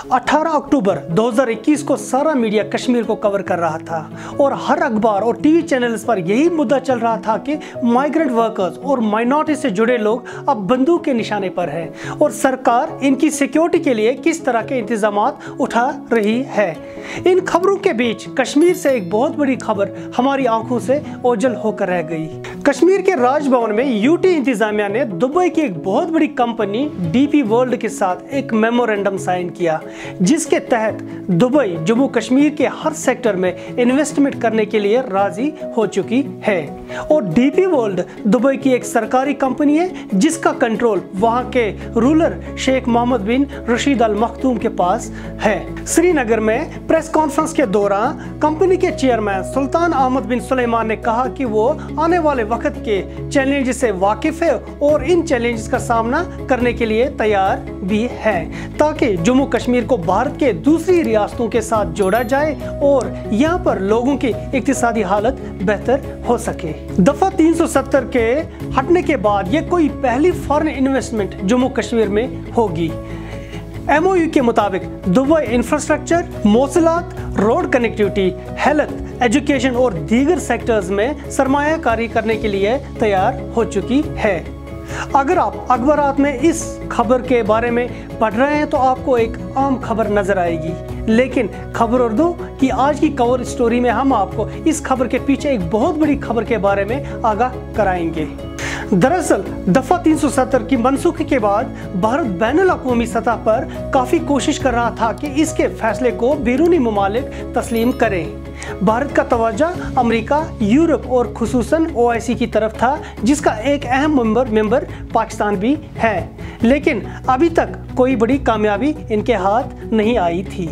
18 अक्टूबर 2021 को सारा मीडिया कश्मीर को कवर कर रहा था और हर अखबार और टीवी चैनल्स पर यही मुद्दा चल रहा था कि माइग्रेंट वर्कर्स और माइनॉरिटी से जुड़े लोग अब बंदूक के निशाने पर हैं और सरकार इनकी सिक्योरिटी के लिए किस तरह के इंतजामात उठा रही है। इन खबरों के बीच कश्मीर से एक बहुत बड़ी खबर हमारी आंखों से ओझल होकर रह गई। कश्मीर के राजभवन में यूटी इंतजामिया ने दुबई की एक बहुत बड़ी कंपनी डीपी वर्ल्ड के साथ एक मेमोरेंडम साइन किया, जिसके तहत दुबई जम्मू कश्मीर के हर सेक्टर में इन्वेस्टमेंट करने के लिए राजी हो चुकी है। और डीपी वर्ल्ड दुबई की एक सरकारी कंपनी है जिसका कंट्रोल वहां के रूलर शेख मोहम्मद बिन रशीद अल मखदूम के पास है। श्रीनगर में प्रेस कॉन्फ्रेंस के दौरान कंपनी के चेयरमैन सुल्तान अहमद बिन सुलेमान ने कहा कि वो आने वाले वक्त के चैलेंज से वाकिफ है और इन चैलेंजेस का सामना करने के लिए तैयार भी है, ताकि जम्मू कश्मीर को भारत के दूसरी रियासतों के साथ जोड़ा जाए और यहाँ पर लोगों की इक्तिसादी हालत बेहतर हो सके। दफा 370 के हटने के बाद ये कोई पहली फॉरेन इन्वेस्टमेंट जम्मू कश्मीर में होगी। MOU के मुताबिक दुबई इंफ्रास्ट्रक्चर, मौसलात, रोड कनेक्टिविटी, हेल्थ, एजुकेशन और दीगर सेक्टर्स में सरमायाकारी करने के लिए तैयार हो चुकी है। अगर आप अखबारात में इस खबर के बारे में पढ़ रहे हैं तो आपको एक आम खबर नजर आएगी, लेकिन खबर उर्दू की आज की कवर स्टोरी में हम आपको इस खबर के पीछे एक बहुत बड़ी खबर के बारे में आगाह कराएंगे। दरअसल दफा 370 की मनसूखी के बाद भारत बैनुल अक़वामी सतह पर काफी कोशिश कर रहा था कि इसके फैसले को बैरूनी ममालिक तस्लीम करें। भारत का तवज्जो अमेरिका, यूरोप और खुसूसन OIC की तरफ था, जिसका एक अहम मेंबर पाकिस्तान भी है, लेकिन अभी तक कोई बड़ी कामयाबी इनके हाथ नहीं आई थी।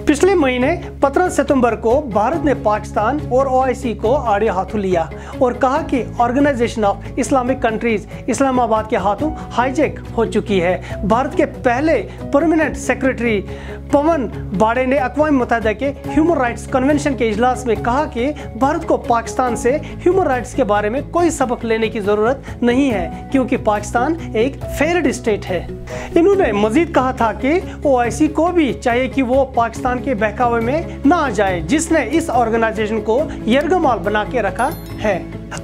पिछले महीने 15 सितंबर को भारत ने पाकिस्तान और OIC को आड़े हाथों लिया और कहा कि organisation of Islamic countries Islamabad के हाथों हाईजैक हो चुकी है। भारत के पहले परमानेंट सेक्रेटरी पवन बाड़े ने अक़वाम मुत्तहिदा के ह्यूमन राइट्स कन्वेंशन के इजलास में कहा कि भारत को पाकिस्तान से ह्यूमन राइट्स के बारे में कोई सबक लेने की जरूरत नहीं है, क्योंकि पाकिस्तान एक फेयर्ड स्टेट है। इन्होंने मजीद कहा था कि OIC को भी चाहिए कि वो पाकिस्तान के बहकावे में ना आ जाए, जिसने इस ऑर्गेनाइजेशन को यरगमाल बना के रखा है।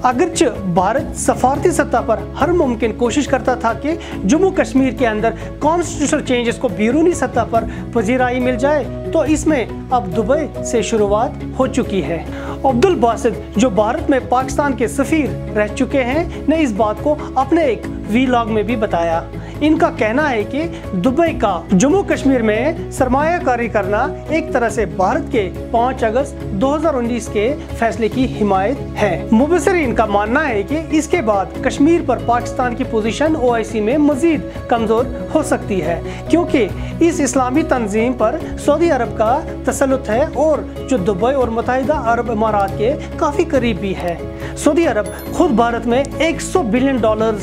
अगरचे भारत सफारती सतह पर हर मुमकिन कोशिश करता था कि जम्मू कश्मीर के अंदर कॉन्स्टिट्यूशनल चेंजेस को बैरूनी सतह पर पजीराई मिल जाए, तो इसमें अब दुबई से शुरुआत हो चुकी है। अब्दुल बासित, जो भारत में पाकिस्तान के सफीर रह चुके हैं, ने इस बात को अपने एक वीलॉग में भी बताया। इनका कहना है कि दुबई का जम्मू कश्मीर में सरमायाकारी करना एक तरह से भारत के 5 अगस्त 2019 के फैसले की हिमायत है। मुबसरीन का मानना है कि इसके बाद कश्मीर पर पाकिस्तान की पोजीशन OIC में मजीद कमजोर हो सकती है, क्योंकि इस इस्लामी तंजीम पर सऊदी अरब का तसल्लुत है और जो दुबई और मुत्तहिदा अरब इमारात के काफी करीब भी है। सऊदी अरब खुद भारत में $100 बिलियन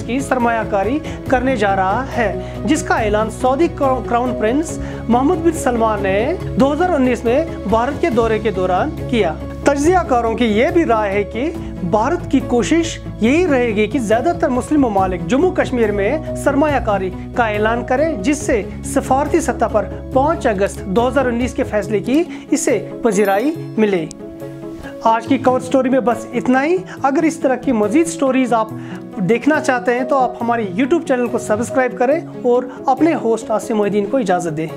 की सरमायाकारी करने जा रहा है, जिसका ऐलान सऊदी क्राउन प्रिंस मोहम्मद बिन सलमान ने 2019 में भारत के दौरे के दौरान किया। तज्जियाकारों की यह भी राय है कि भारत की कोशिश यही रहेगी कि ज्यादातर मुस्लिम ममालिक जम्मू कश्मीर में सरमायाकारी का ऐलान करें, जिससे सफारती सतह पर 5 अगस्त 2019 के फैसले की इसे पजीराई मिले। आज की कवर स्टोरी में बस इतना ही। अगर इस तरह की मजीद स्टोरीज आप देखना चाहते हैं तो आप हमारे YouTube चैनल को सब्सक्राइब करें और अपने होस्ट आसिम मोहिद्दीन को इजाज़त दें।